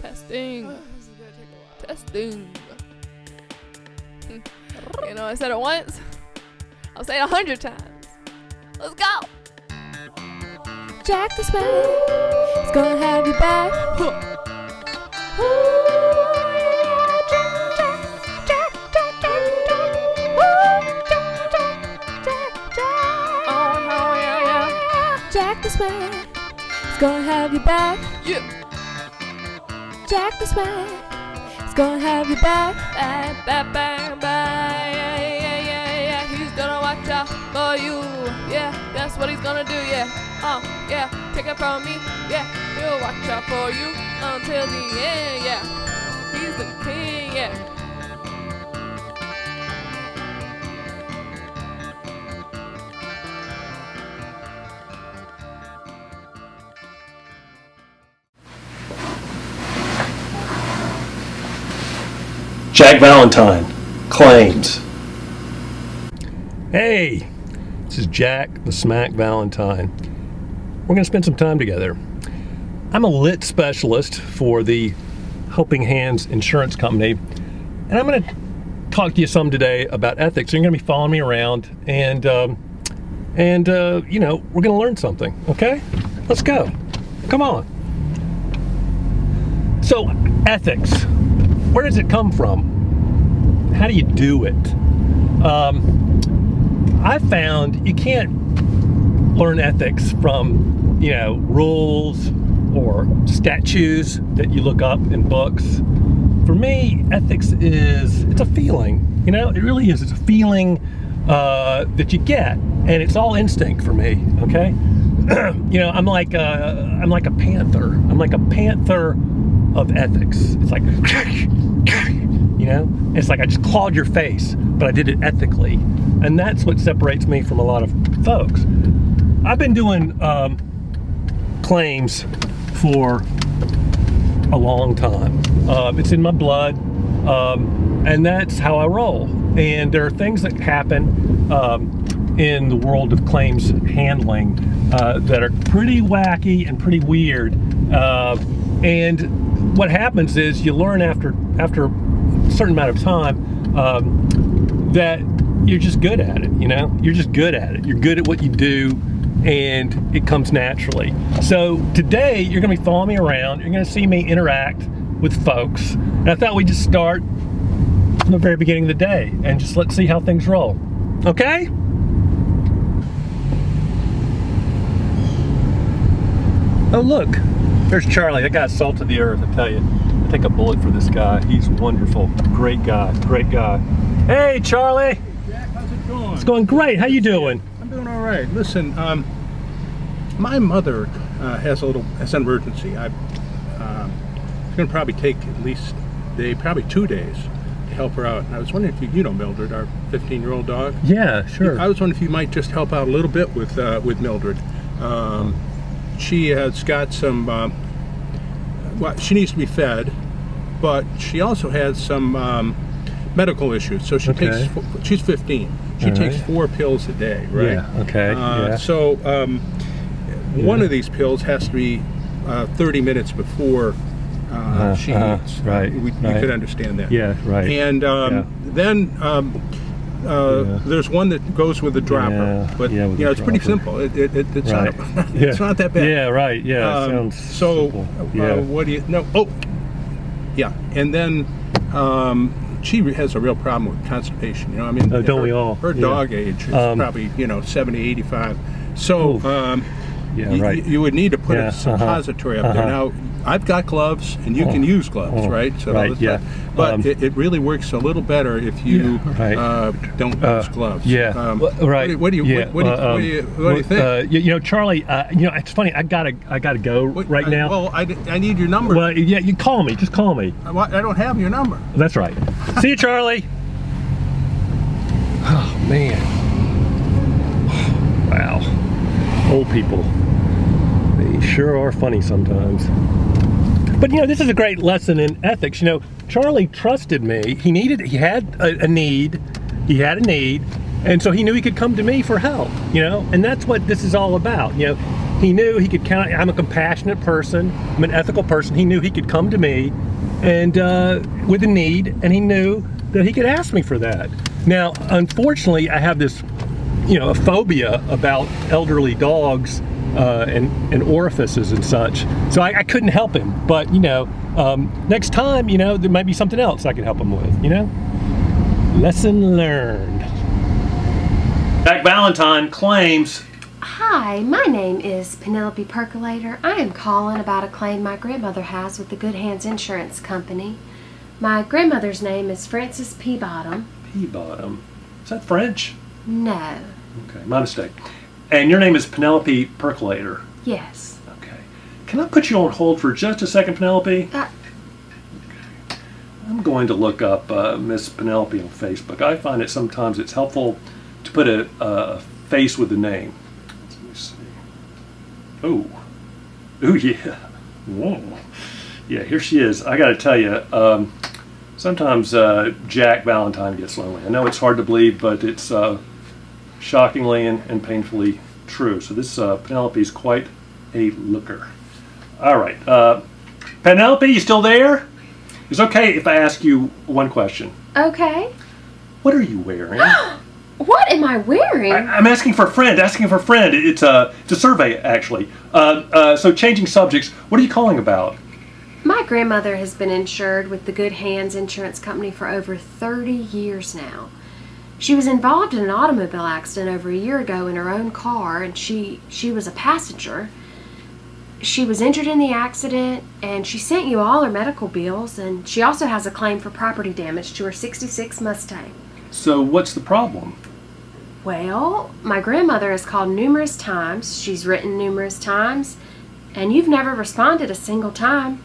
Testing. This is gonna take a while. Testing. You know, I said it once. I'll say it 100 times. Let's go. Jack the Sparrow is gonna have you back. Ooh, yeah, Jack. Ooh, Jack. Oh, yeah. Jack the Sparrow is gonna have you back. Yeah. Jack the Sparrow is gonna have you back. Yeah. He's gonna watch out for you. Yeah, that's what he's gonna do. Yeah. Yeah. Take it from me. Yeah, he'll watch out for you until the end. Yeah. He's the king. Yeah. Jack Valentine claims. Hey, this is Jack the Smack Valentine. We're going to spend some time together. I'm a lit specialist for the Helping Hands Insurance Company, and I'm going to talk to you some today about ethics. You're going to be following me around, and you know, we're going to learn something. Okay, let's go. Come on. So, ethics. Where does it come from? How do you do it? I found you can't learn ethics from, you know, rules or statutes that you look up in books. For me, ethics it's a feeling. You know, it really is. It's a feeling that you get, and it's all instinct for me. Okay, you know, I'm like a panther. I'm like a panther of ethics. It's like, you know, it's like I just clawed your face, but I did it ethically, and that's what separates me from a lot of folks. I've been doing claims for a long time. It's in my blood, and that's how I roll. And there are things that happen in the world of claims handling that are pretty wacky and pretty weird. And what happens is you learn after a certain amount of time that you're just good at it. You know, you're just good at it. You're good at what you do, and it comes naturally. So today you're going to be following me around. You're going to see me interact with folks. And I thought we'd just start from the very beginning of the day and just let's see how things roll. Okay? Oh, look. There's Charlie. That guy's salt of the earth, I tell you. I take a bullet for this guy. He's wonderful. Great guy. Great guy. Hey, Charlie. Hey, Jack, how's it going? It's going great. How you doing? I'm doing all right. Listen, my mother has an emergency. It's going to probably take at least probably 2 days to help her out. And I was wondering if you know Mildred, our 15-year-old dog. Yeah, sure. I was wondering if you might just help out a little bit with Mildred. She has got some. Well, she needs to be fed, but she also has some medical issues. So she takes. She's 15. She takes 4 pills a day, right? Yeah. Okay. Yeah. So one of these pills has to be 30 minutes before she eats. Right. You could understand that. Yeah. Right. And then there's one that goes with the dropper, but you know it's pretty simple. It's not it's not that bad. Yeah. Right. Yeah. Sounds so simple. Yeah. what do you know? Oh, yeah. And then she has a real problem with constipation. You know, I mean, don't we all? Her dog age is probably 70, 85. So you would need to put a suppository up there. Now, I've got gloves, and you can use gloves, right? So but it really works a little better if you don't use gloves. Yeah. Right. What do you think? You know, Charlie. You know, it's funny. I gotta go right now. Well, I need your number. Well, yeah. You call me. Just call me. I don't have your number. That's right. See you, Charlie. Oh man. Wow. Old people. They sure are funny sometimes. But you know, this is a great lesson in ethics. You know, Charlie trusted me. He had a need. He had a need, and so he knew he could come to me for help. You know, and that's what this is all about. You know, He knew he could count. I'm a compassionate person. I'm an ethical person. He knew he could come to me and with a need, and he knew that he could ask me for that. Now, unfortunately, I have this, a phobia about elderly dogs and orifices and such. So I couldn't help him. But next time, there might be something else I can help him with. Lesson learned. Jack Valentine claims. Hi, my name is Penelope Percolator. I am calling about a claim my grandmother has with the Good Hands Insurance Company. My grandmother's name is Frances Peabottom. Peabottom. Is that French? No. Okay, my mistake. And your name is Penelope Percolator. Yes. Okay. Can I put you on hold for just a second, Penelope? I'm going to look up Miss Penelope on Facebook. I find it sometimes it's helpful to put a face with the name. Let me see. Oh, yeah. Whoa. Yeah, here she is. I got to tell you, sometimes Jack Valentine gets lonely. I know it's hard to believe, but it's shockingly and painfully true. So this Penelope's quite a looker. All right. Penelope, you still there? It's okay if I ask you one question. Okay. What are you wearing? What am I wearing? I'm asking for a friend. It's a survey, actually. So changing subjects, what are you calling about? My grandmother has been insured with the Good Hands Insurance Company for over 30 years now. She was involved in an automobile accident over a year ago in her own car, and she was a passenger. She was injured in the accident, and she sent you all her medical bills, and she also has a claim for property damage to her '66 Mustang. So what's the problem? Well, my grandmother has called numerous times, she's written numerous times, and you've never responded a single time.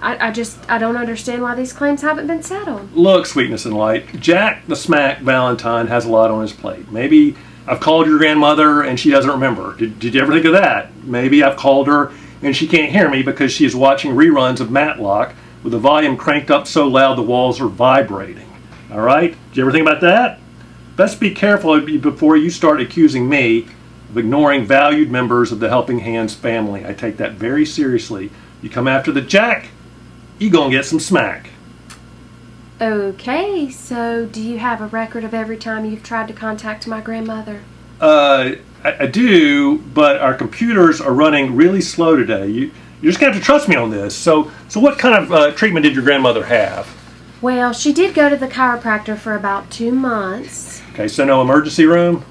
I don't understand why these claims haven't been settled. Look, sweetness and light, Jack the Smack Valentine has a lot on his plate. Maybe I've called your grandmother and she doesn't remember. Did you ever think of that? Maybe I've called her and she can't hear me because she is watching reruns of Matlock with the volume cranked up so loud the walls are vibrating. All right? Did you ever think about that? Best be careful before you start accusing me of ignoring valued members of the Helping Hands family. I take that very seriously. You come after the Jack, you gonna get some smack. Okay, so do you have a record of every time you've tried to contact my grandmother? I do, but our computers are running really slow today. You're just gonna have to trust me on this. So what kind of treatment did your grandmother have? Well, she did go to the chiropractor for about 2 months. Okay, so no emergency room?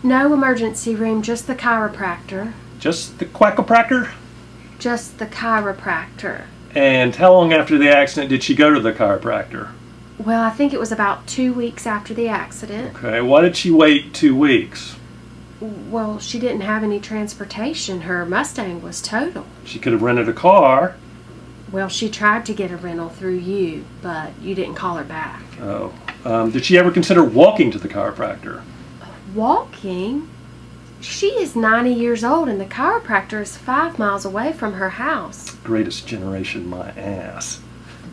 No emergency room, just the chiropractor. Just the quackopractor? Just the chiropractor. And how long after the accident did she go to the chiropractor? Well, I think it was about 2 weeks after the accident. Okay, why did she wait 2 weeks? Well, she didn't have any transportation. Her Mustang was totaled. She could have rented a car. Well, she tried to get a rental through you, but you didn't call her back. Oh. Did she ever consider walking to the chiropractor? Walking? She is 90 years old and the chiropractor is 5 miles away from her house. Greatest generation, my ass.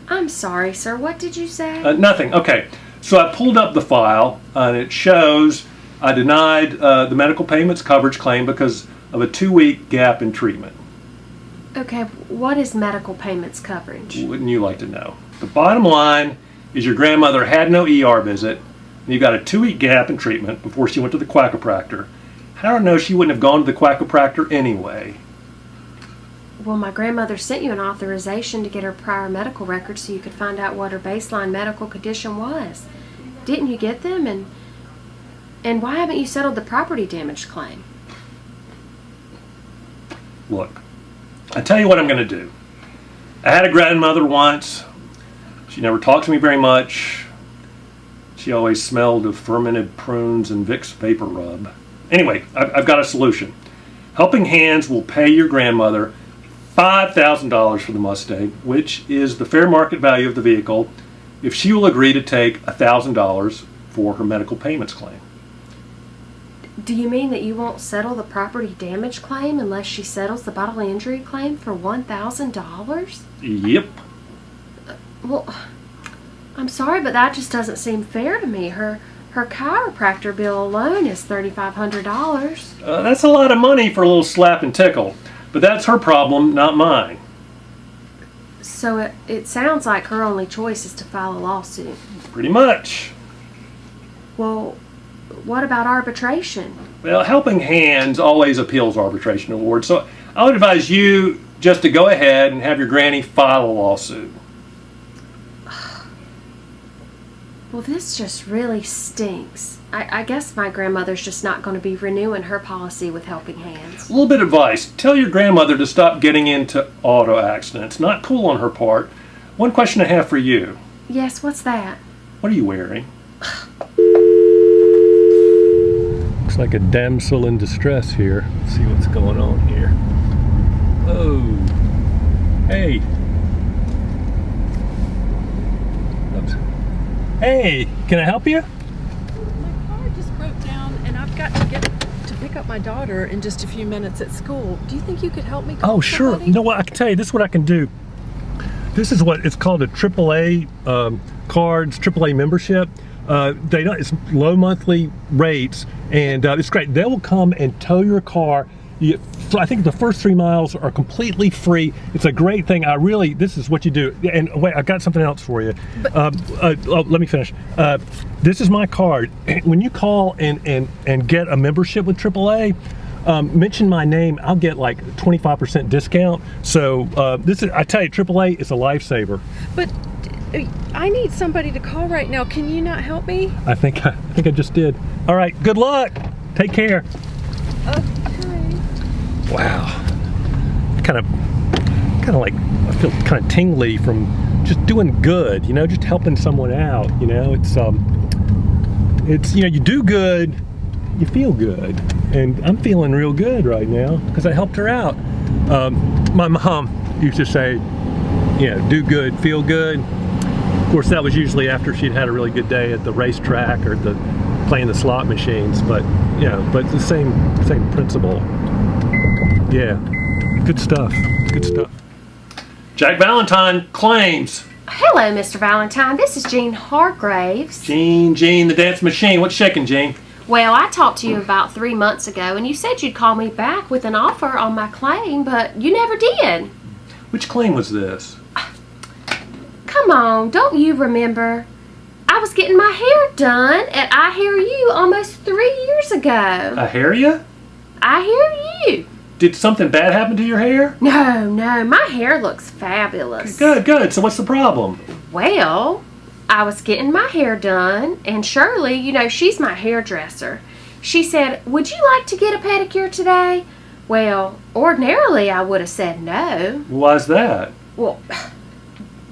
I'm sorry, sir. What did you say? Nothing. Okay. So I pulled up the file and it shows I denied the medical payments coverage claim because of a 2-week gap in treatment. Okay, what is medical payments coverage? Wouldn't you like to know? The bottom line is your grandmother had no ER visit and you got a 2-week gap in treatment before she went to the quackopractor. How do I know she wouldn't have gone to the quackopractor anyway? Well, my grandmother sent you an authorization to get her prior medical records so you could find out what her baseline medical condition was. Didn't you get them? And why haven't you settled the property damage claim? Look, I tell you what I'm going to do. I had a grandmother once. She never talked to me very much. She always smelled of fermented prunes and Vicks Vapor Rub. Anyway, I've got a solution. Helping Hands will pay your grandmother $5,000 for the Mustang, which is the fair market value of the vehicle, if she will agree to take $1,000 for her medical payments claim. Do you mean that you won't settle the property damage claim unless she settles the bodily injury claim for $1,000? Yep. Well, I'm sorry, but that just doesn't seem fair to me. Her Her chiropractor bill alone is $3,500. That's a lot of money for a little slap and tickle. But that's her problem, not mine. So it sounds like her only choice is to file a lawsuit. Pretty much. Well, what about arbitration? Well, Helping Hands always appeals arbitration awards, so I would advise you just to go ahead and have your granny file a lawsuit. Well, this just really stinks. I guess my grandmother's just not going to be renewing her policy with Helping Hands. A little bit of advice. Tell your grandmother to stop getting into auto accidents. Not cool on her part. One question I have for you. Yes, what's that? What are you wearing? Looks like a damsel in distress here. Let's see what's going on here. Oh, hey. Oops. Hey, can I help you? My car just broke down and I've got to get to pick up my daughter in just a few minutes at school. Do you think you could help me call Oh, sure. somebody? You know what? I can tell you, this is what I can do. This is what it's called, a AAA cards, AAA membership. They don't, it's low monthly rates, and it's great. They will come and tow your car. I think the first 3 miles are completely free. It's a great thing. This is what you do. And wait, I've got something else for you. Let me finish. This is my card. When you call and get a membership with AAA, mention my name. I'll get like 25% discount. So I tell you, AAA is a lifesaver. But I need somebody to call right now. Can you not help me? I think I just did. All right. Good luck. Take care. Okay. Wow. Kind of like, I feel kind of tingly from just doing good, just helping someone out, it's, you do good, you feel good. And I'm feeling real good right now because I helped her out. My mom used to say, do good, feel good. Of course, that was usually after she'd had a really good day at the racetrack or playing the slot machines, but it's the same principle. Yeah, good stuff. Good stuff. Jack Valentine claims. Hello, Mr. Valentine. This is Jean Hargraves. Jean, the dance machine. What's shaking, Jean? Well, I talked to you about 3 months ago, and you said you'd call me back with an offer on my claim, but you never did. Which claim was this? Come on, don't you remember? I was getting my hair done at I Hear You almost 3 years ago. I hear ya? I Hear You. Did something bad happen to your hair? No, my hair looks fabulous. Good. So what's the problem? Well, I was getting my hair done, and Shirley, she's my hairdresser. She said, "Would you like to get a pedicure today?" Well, ordinarily I would have said no. Why's that? Well,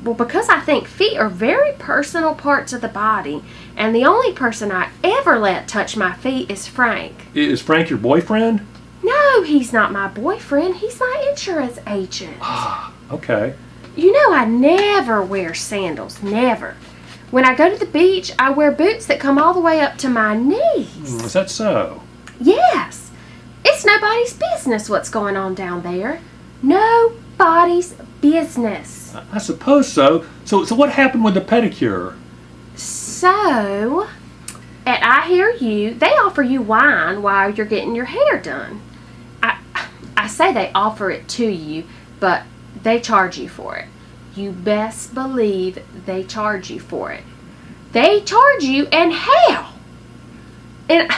because I think feet are very personal parts of the body, and the only person I ever let touch my feet is Frank. Is Frank your boyfriend? No, he's not my boyfriend. He's my insurance agent. Okay. I never wear sandals. Never. When I go to the beach, I wear boots that come all the way up to my knees. Is that so? Yes. It's nobody's business what's going on down there. Nobody's business. I suppose so. So what happened with the pedicure? So, at I Hear You, they offer you wine while you're getting your hair done. I say they offer it to you, but they charge you for it. You best believe they charge you for it. They charge you, and hell! And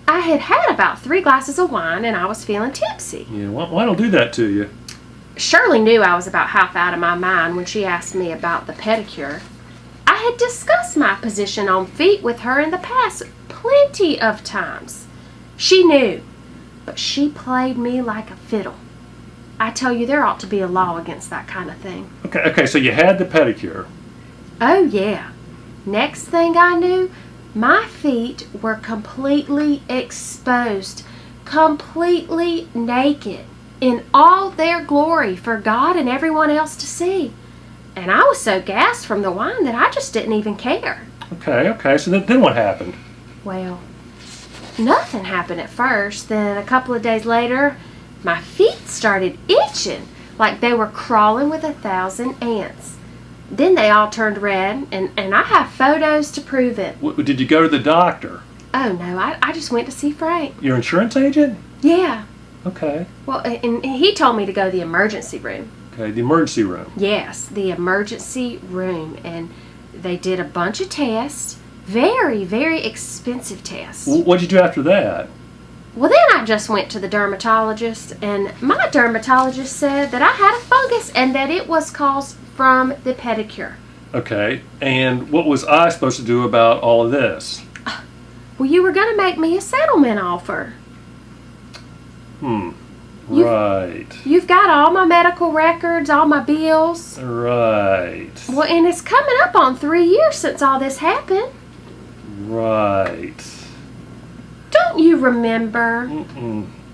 I had about 3 glasses of wine, and I was feeling tipsy. Yeah, why don't do that to you? Shirley knew I was about half out of my mind when she asked me about the pedicure. I had discussed my position on feet with her in the past plenty of times. She knew, but she played me like a fiddle. I tell you, there ought to be a law against that kind of thing. Okay, so you had the pedicure. Oh, yeah. Next thing I knew, my feet were completely exposed, completely naked, in all their glory for God and everyone else to see. And I was so gassed from the wine that I just didn't even care. Okay, so then what happened? Well, nothing happened at first. Then a couple of days later, my feet started itching like they were crawling with 1,000 ants. then they all turned red, and I have photos to prove it. Did you go to the doctor? Oh, no, I just went to see Frank. Your insurance agent? Yeah. Okay. Well, and he told me to go to the emergency room. Okay, the emergency room. Yes, the emergency room. And they did a bunch of tests. Very, very expensive tests. What'd you do after that? Well, then I just went to the dermatologist, and my dermatologist said that I had a fungus and that it was caused from the pedicure. Okay, and what was I supposed to do about all of this? Well, you were going to make me a settlement offer. Right. You've got all my medical records, all my bills. Right. Well, and it's coming up on 3 years since all this happened. Right. Don't you remember?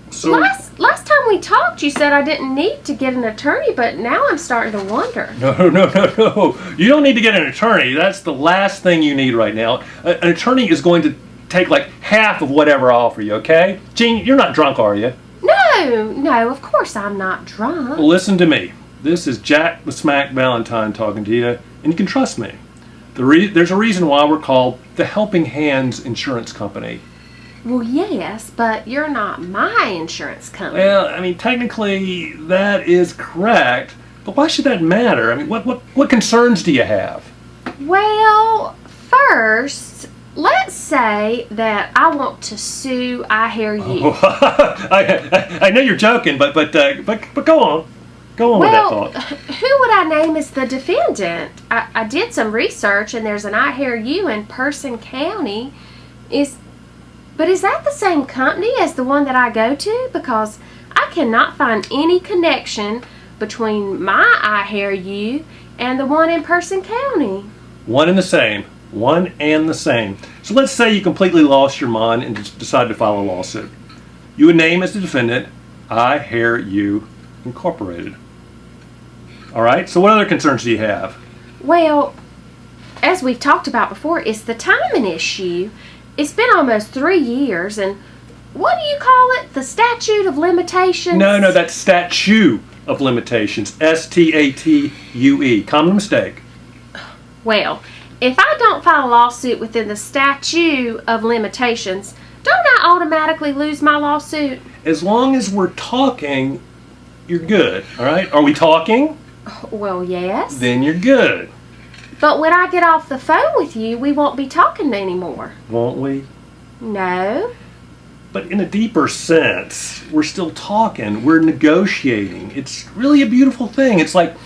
So, Last time we talked, you said I didn't need to get an attorney, but now I'm starting to wonder. No. You don't need to get an attorney. That's the last thing you need right now. An attorney is going to take like half of whatever I offer you, okay? Gene, you're not drunk, are you? No, of course I'm not drunk. Well, listen to me. This is Jack the Smack Valentine talking to you, and you can trust me. There's a reason why we're called the Helping Hands Insurance Company. Well, yes, but you're not my insurance company. Well, I mean, technically that is correct, but why should that matter? I mean, what concerns do you have? Well, first, let's say that I want to sue I Hear You. I know you're joking, but go on. Go on with that thought. Who would I name as the defendant? I did some research, and there's an I Hear You in Person County. But is that the same company as the one that I go to? Because I cannot find any connection between my I Hear You and the one in Person County. One and the same. One and the same. So let's say you completely lost your mind and decided to file a lawsuit. You would name as the defendant I Hear You Incorporated. All right, so what other concerns do you have? Well, as we've talked about before, it's the timing issue. It's been almost 3 years, and what do you call it? The statute of limitations? No, that's statute of limitations. STATUE. Common mistake. Well, if I don't file a lawsuit within the statute of limitations, don't I automatically lose my lawsuit? As long as we're talking, you're good. All right? Are we talking? Well, yes. Then you're good. But when I get off the phone with you, we won't be talking anymore. Won't we? No. But in a deeper sense, we're still talking. We're negotiating. It's really a beautiful thing. It's like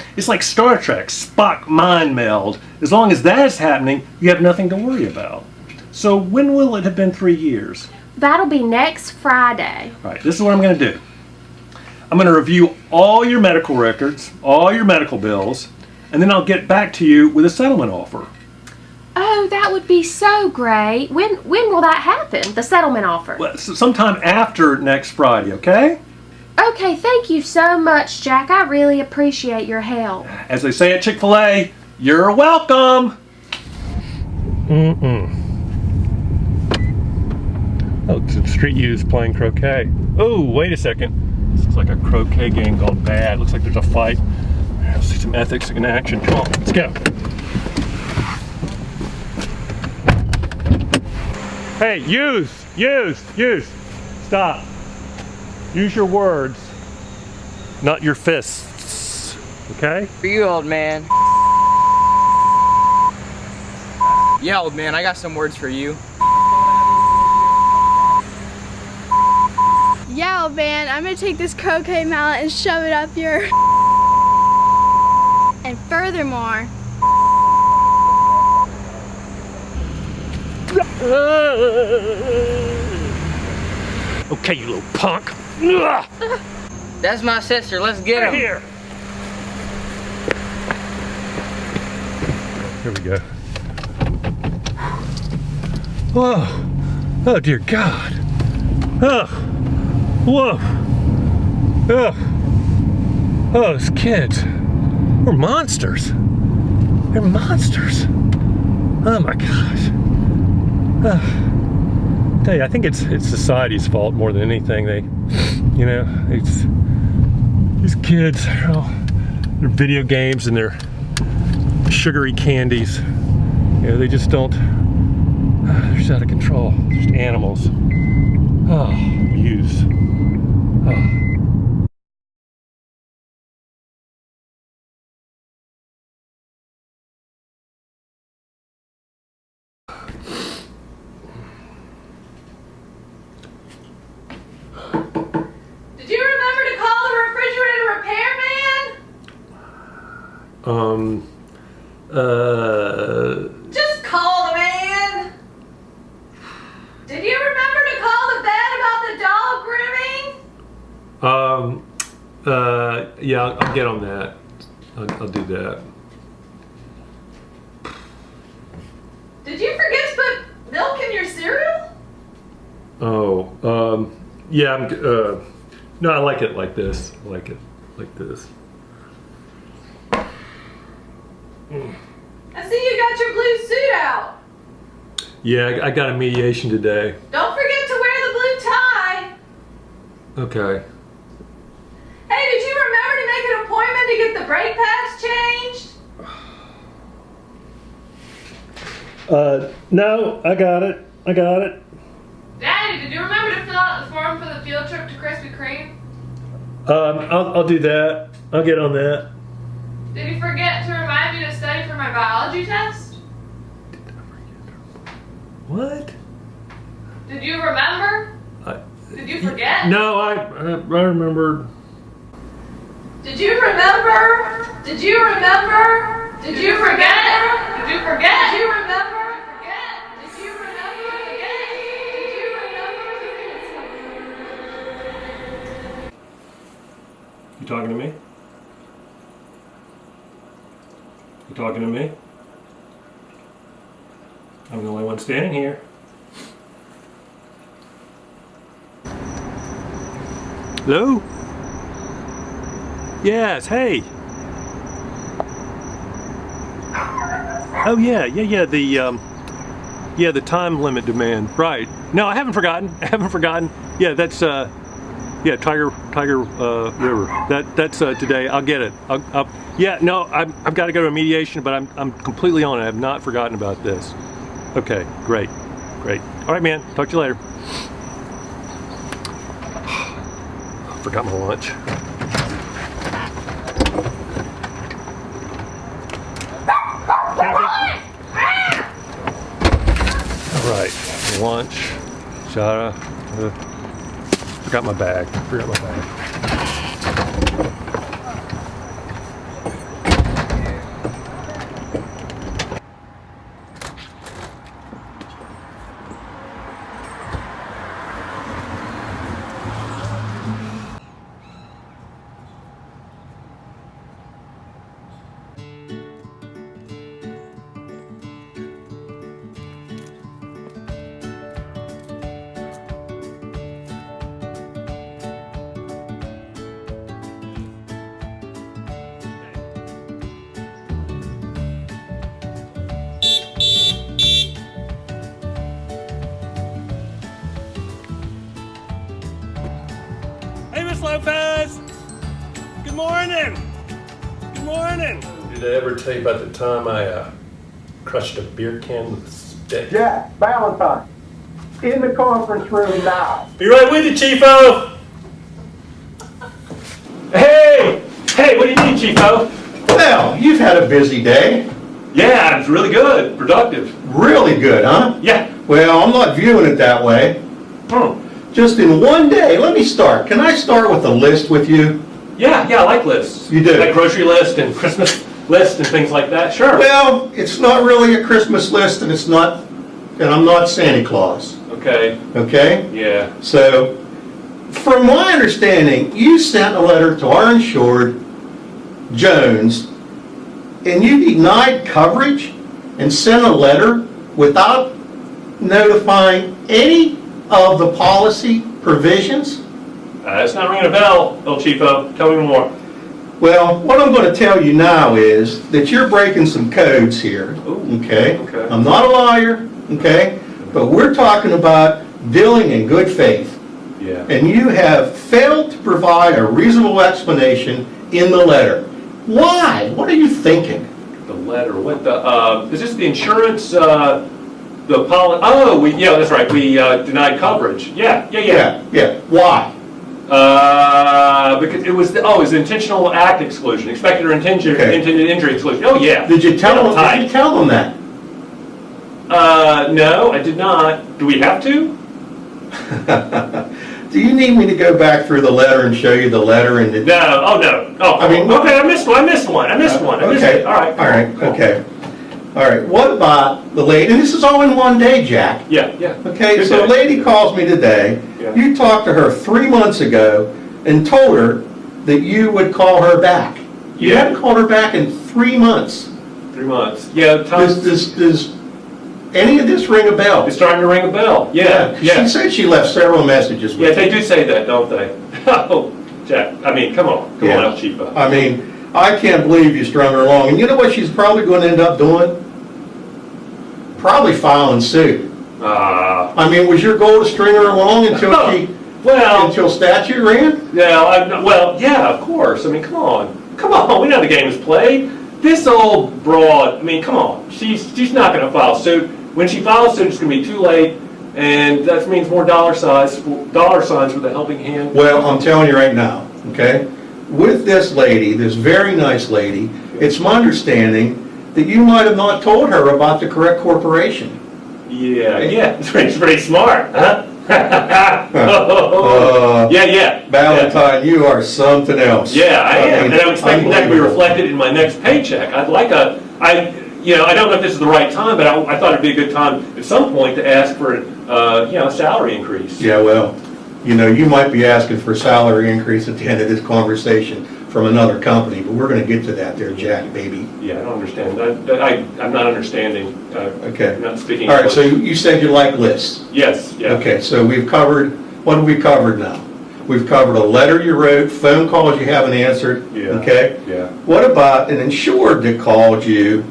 Star Trek, Spock mind meld. As long as that's happening, you have nothing to worry about. So when will it have been 3 years? That'll be next Friday. All right, this is what I'm going to do. I'm going to review all your medical records, all your medical bills, and then I'll get back to you with a settlement offer. Oh, that would be so great. When will that happen, the settlement offer? Well, sometime after next Friday, okay? Okay, thank you so much, Jack. I really appreciate your help. As they say at Chick-fil-A, you're welcome! Oh, it's the street youth playing croquet. Oh, wait a second. This looks like a croquet game gone bad. Looks like there's a fight. Let's see some ethics in action. Come on, let's go. Hey, youth! Stop. Use your words, not your fists. Okay? For you, old man. Yeah, old man, I got some words for you. Yeah, old man, I'm gonna take this croquet mallet and shove it up your. And furthermore. Okay, you little punk. That's my sister, let's get him. Here. Here we go. Whoa. Oh, dear God. Oh. Whoa. Oh. Oh, those kids. We're monsters. They're monsters. Oh my gosh. I tell you, I think it's society's fault more than anything. These kids, they're video games and they're sugary candies. You know, they just don't, they're just out of control. Just animals. Oh, use. Oh. Did you remember to call the refrigerator repairman? Just call the man. Did you remember to call the vet about the dog grooming? Yeah, I'll get on that. I'll do that. Did you forget to put milk in your cereal? Oh, yeah, no, I like it like this. I like it like this. I see you got your blue suit out. Yeah, I got a mediation today. Don't forget to wear the blue tie. Okay. Hey, did you remember to make an appointment to get the brake pads changed? No, I got it. Daddy, did you remember to fill out the form for the field trip to Krispy Kreme? I'll do that. I'll get on that. Did you forget to remind me to study for my biology test? What? Did you remember? Did you forget? No, I remembered. Did you remember? Did you remember? Did you forget? Did you forget? Did you remember? You talking to me? You talking to me? I'm the only one standing here. Hello? Yes, hey. Oh yeah, the time limit demand. Right. No, I haven't forgotten. Yeah, that's Tiger River. That's today. I'll get it. Yeah, no, I've got to go to a mediation, but I'm completely on it. I have not forgotten about this. Okay, great. All right, man. Talk to you later. Forgot my lunch. All right, lunch. Shara. Forgot my bag. Hey, Miss Lopez. Good morning. Did I ever tell you about the time I crushed a beer can with a stick? Jack Valentine, in the conference room now. Be right with you, Chiefo. Hey, what do you need, Chiefo? Well, you've had a busy day. Yeah, it was really good, productive. Really good, huh? Yeah. Well, I'm not viewing it that way. Just in one day, let me start. Can I start with a list with you? Yeah, I like lists. You do? Like grocery list and Christmas list and things like that. Sure. Well, it's not really a Christmas list, and I'm not Santa Claus. Okay. Okay? Yeah. So, from my understanding, you sent a letter to our insured, Jones, and you denied coverage and sent a letter without notifying any of the policy provisions? It's not ringing a bell, El Chiefo. Tell me more. Well, what I'm going to tell you now is that you're breaking some codes here. Ooh, okay? okay. I'm not a lawyer, okay? But we're talking about dealing in good faith. Yeah. And you have failed to provide a reasonable explanation in the letter. Why? What are you thinking? The letter. what the, is this the insurance, the yeah, that's right, we denied coverage. Yeah. Yeah, why? Because it was, it was intentional act exclusion, expected or intended injury exclusion. Oh, yeah. Did you tell them Tight. that? No, I did not. Do we have to? Do you need me to go back through the letter and show you the letter and the... No, oh, no. Oh, I mean- okay, I missed one. Okay, All right. okay. All right, what about the lady, and this is all in one day, Jack. Yeah. Okay, Good so a day. lady calls me today. Yeah. You talked to her 3 months ago and told her that you would call her back. You Yeah. haven't called her back in 3 months. 3 months. Yeah, time. Does any of this ring a bell? It's starting to ring a bell. Yeah. She said she left several messages with Yeah, you. they do say that, don't they? Oh, Jack, I mean, come on, Yeah. El Chico. I mean, I can't believe you strung her along. And you know what she's probably going to end up doing? Probably filing suit. I mean, was your goal to string her along until until statute ran? Yeah, of course. I mean, come on, we know the game is played. This old broad, I mean, come on, she's not going to file suit. When she files suit, it's going to be too late, and that means more dollar signs for the helping hand. Well, I'm telling you right now, okay? With this lady, this very nice lady, it's my understanding that you might have not told her about the correct corporation. Yeah, it's pretty smart, huh? Yeah. Valentine, you are something else. Yeah, I am, mean, and I'm expecting that to be unbelievable. reflected in my next paycheck. I don't know if this is the right time, but I thought it'd be a good time at some point to ask for, a salary increase. Yeah, well, you might be asking for a salary increase at the end of this conversation from another company, but we're going to get to that there, Jack, baby. Yeah, I don't understand. I'm not understanding. Okay. I'm not speaking. All right, so English. you said you like lists. Yes, yeah. Okay, so what have we covered now? We've covered a letter you wrote, phone calls you haven't answered, Yeah. okay? Yeah. What about an insured that called you,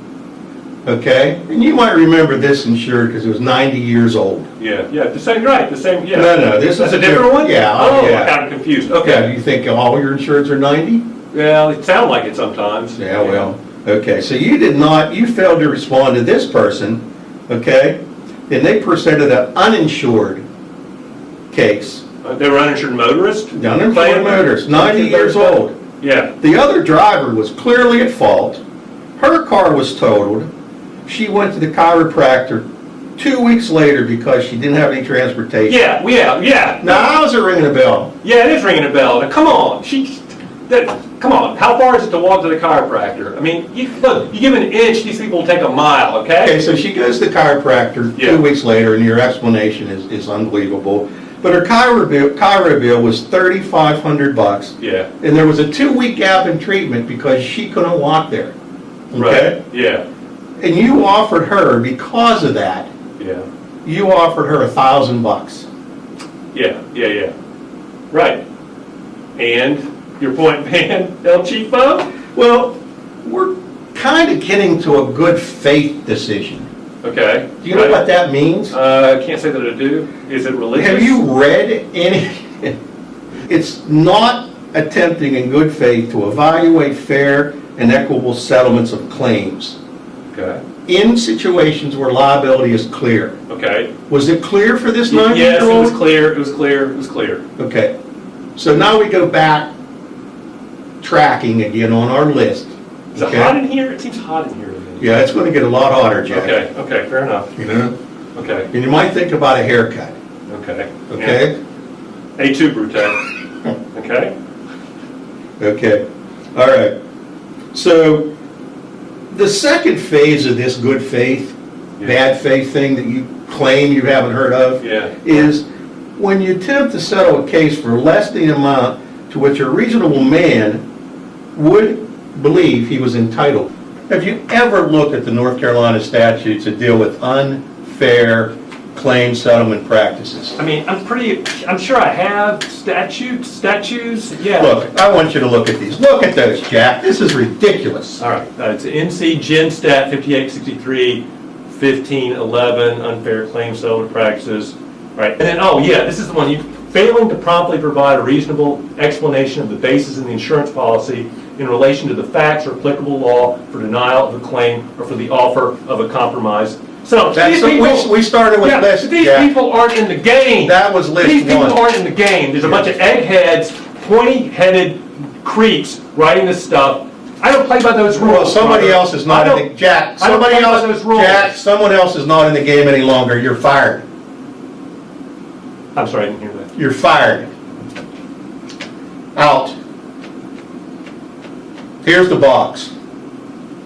okay? And you might remember this insured because it was 90 years old. Yeah, the same, right, the same, yeah. No, this That's is a different one? Yeah, Oh, yeah. I'm confused, Okay, okay. you think all your insureds are 90? Well, it sounds like it sometimes. Yeah, well, okay, so you failed to respond to this person, okay? And they presented an uninsured case. They were uninsured motorists? The uninsured motorist, 90 years old. Yeah, The other driver was clearly at fault. Her car was totaled. She went to the chiropractor 2 weeks later because she didn't have any transportation. yeah. Now, how's it ringing a bell? Yeah, it is ringing a bell. Now, come on, come on. How far is it to walk to the chiropractor? I mean, you give an inch, these people will take a mile. Okay, Okay. so she goes to the chiropractor Yeah. 2 weeks later, and your explanation is unbelievable. But her chiro bill was $3,500, Yeah. and there was a 2-week gap in treatment because she couldn't walk there. Okay? Right. Yeah. And you offered her, because of that, Yeah. you offered her $1,000. Yeah. Right. And your point being, El Chico? Well, we're kind of getting to a good faith decision. Okay. Do you know what that means? I can't say that I do. Is it religious? Have you read any? It's not attempting in good faith to evaluate fair and equitable settlements of claims Okay. in situations where liability is clear. Okay. Was it clear for this Yes, 90-year-old? it was clear. It was clear. Okay. So now we go back tracking again on our list. Is it Okay? hot in here? It seems hot in here to me. Yeah, it's going to get a lot hotter, Jack. Okay, fair enough. You know? Okay, And you might think about a haircut. okay. Okay? Yeah. A2 Brute. Okay. Okay, all right. So the second phase of this good faith, Yeah. bad faith thing that you claim you haven't heard of Yeah. is when you attempt to settle a case for less than the amount to which a reasonable man would believe he was entitled. Have you ever looked at the North Carolina statutes that deal with unfair claim settlement practices? I mean, I'm sure I have statues, yeah. Look, I want you to look at these. Look at those, Jack. This is ridiculous. All right, it's NC Gen Stat 5863, 1511, unfair claim settlement practices. Right, and then, this is the one, you failing to promptly provide a reasonable explanation of the basis in the insurance policy in relation to the facts or applicable law for denial of a claim or for the offer of a compromise. So these people, We started with list, but these Jack. people aren't in the game. That was list These people one. aren't in the game. There's a bunch of eggheads, pointy-headed creeps writing this stuff. I don't play by those rules. Well, somebody brother. else is not in the, Jack, I don't somebody play by else, those rules. Jack, someone else is not in the game any longer. You're fired. I'm sorry, I didn't hear that. You're fired. Out. Here's the box.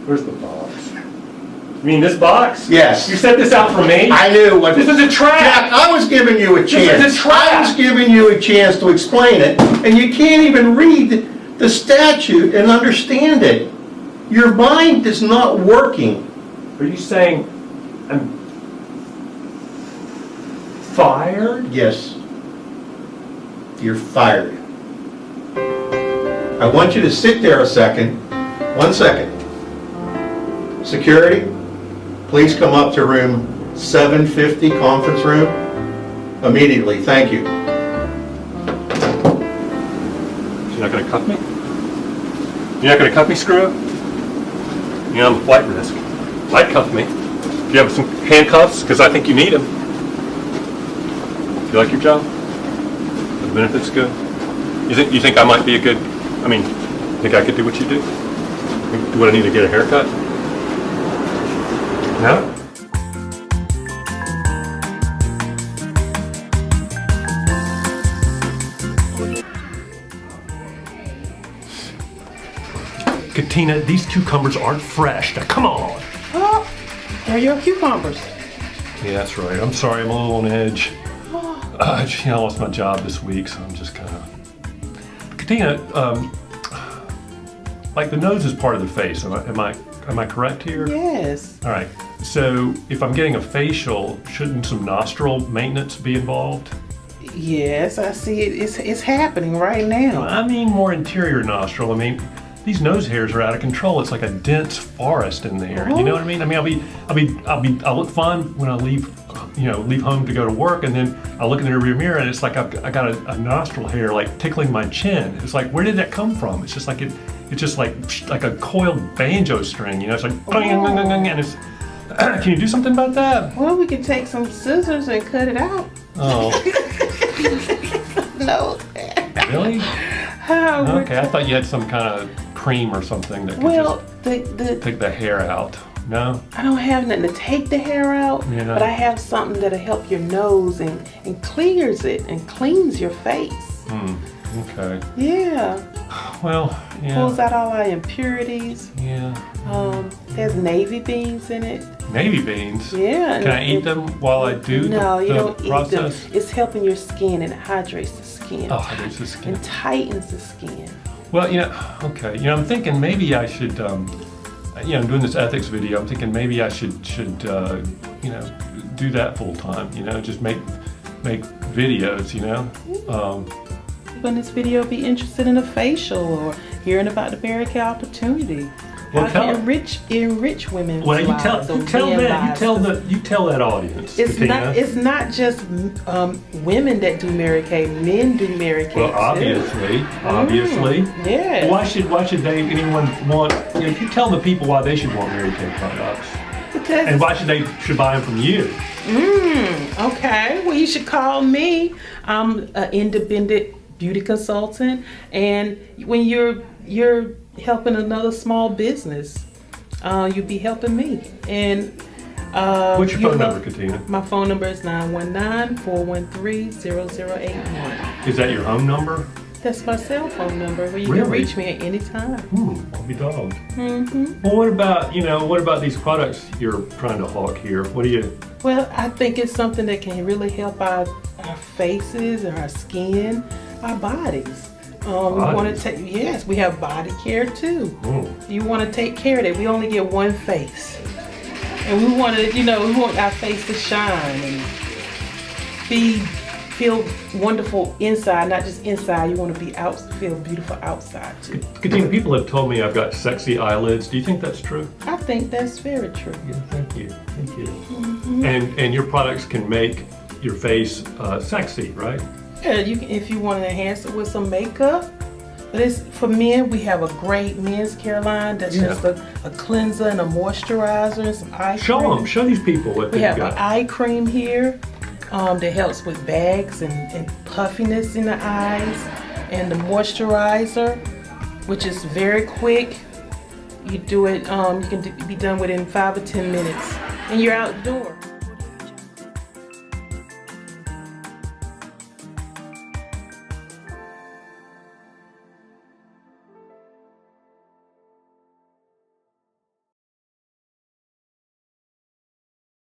Where's the box? You mean this box? Yes. You sent this out for me? I knew what. This is a trap. Jack, I was giving you a is chance. a trap. I was giving you a chance to explain it, and you can't even read the statute and understand it. Your mind is not working. Are you saying I'm fired? Yes. You're fired. I want you to sit there a second. 1 second. Security, please come up to room 750, conference room, immediately. Thank you. You're not going to cuff me? You're not going to cuff me, screw up? You know, I'm a flight risk. Might cuff me. Do you have some handcuffs? Because I think you need them. You like your job? The benefits good? You think I might be a good, I mean, think I could do what you do? Would I need to get a haircut? No? Katina, these cucumbers aren't fresh. Now, come on. Oh, they're your cucumbers. Yeah, that's right. I'm sorry, I'm a little on edge. I lost my job this week, so I'm just kind of... Katina, like the nose is part of the face. Am I correct here? Yes. All right. So if I'm getting a facial, shouldn't some nostril maintenance be involved? Yes, I see it. It's happening right now. I mean more interior nostril. I mean, these nose hairs are out of control. It's like a dense forest in there. You know what I mean? I mean, I'll look fine when I leave home to go to work, and then I look in the rearview mirror and it's like I got a nostril hair like tickling my chin. It's like, where did that come from? It's just like it's just like a coiled banjo string. You know, it's like, and it's. Can you do something about that? Well, we could take some scissors and cut it out. Oh. No. Really? Okay, I thought you had some kind of cream or something that could just take the hair out. No? I don't have nothing to take the hair out, Yeah. but I have something that'll help your nose and clears it and cleans your face. Okay. Yeah. Well, yeah. Pulls out all our impurities. Yeah. There's navy beans in it. Navy beans? Yeah. Can I eat them while I do No, you the don't process? eat them. It's helping your skin and it hydrates the skin. Oh, hydrates the skin. And tightens the skin. Well, okay. I'm thinking maybe I should, I'm doing this ethics video. I'm thinking maybe I should do that full time. Just make videos. When this video be interested in a facial or hearing about the Barricade opportunity. Well, How can enrich women's Well, you lives tell or men's lives. you tell that audience. It's not just women that do Mary Kay. Men do Mary Kay. Well, obviously. Yeah. Why should anyone want? You tell the people why they should want Mary Kay products, Because and why should buy them from you? Okay. Well, you should call me. I'm an independent beauty consultant, and when you're helping another small business, you'll be helping me. And What's your phone number, Katina? My phone number is 919-413-0081. Is that your home number? That's my cell phone number where you Really? can reach me at any time. I'll be dogged. Well, what about these products you're trying to hawk here? What do you? Well, I think it's something that can really help our faces and our skin, our bodies. We want to take, yes, we have body care too. You want to take care of it. We only get one face. And we want to, we want our face to shine and feel wonderful inside, not just inside. You want to feel beautiful outside too. Katina, people have told me I've got sexy eyelids. Do you think that's true? I think that's very true. Yeah, thank you. And your products can make your face sexy, right? Yeah, you can, if you want to enhance it with some makeup, But it's for men. We have a great men's care line that's just a cleanser and a moisturizer and some eye cream. Show these people what We they've have got. an eye cream here that helps with bags and puffiness in the eyes, and the moisturizer, which is very quick. You do it. You can be done within 5 or 10 minutes, and you're outdoors.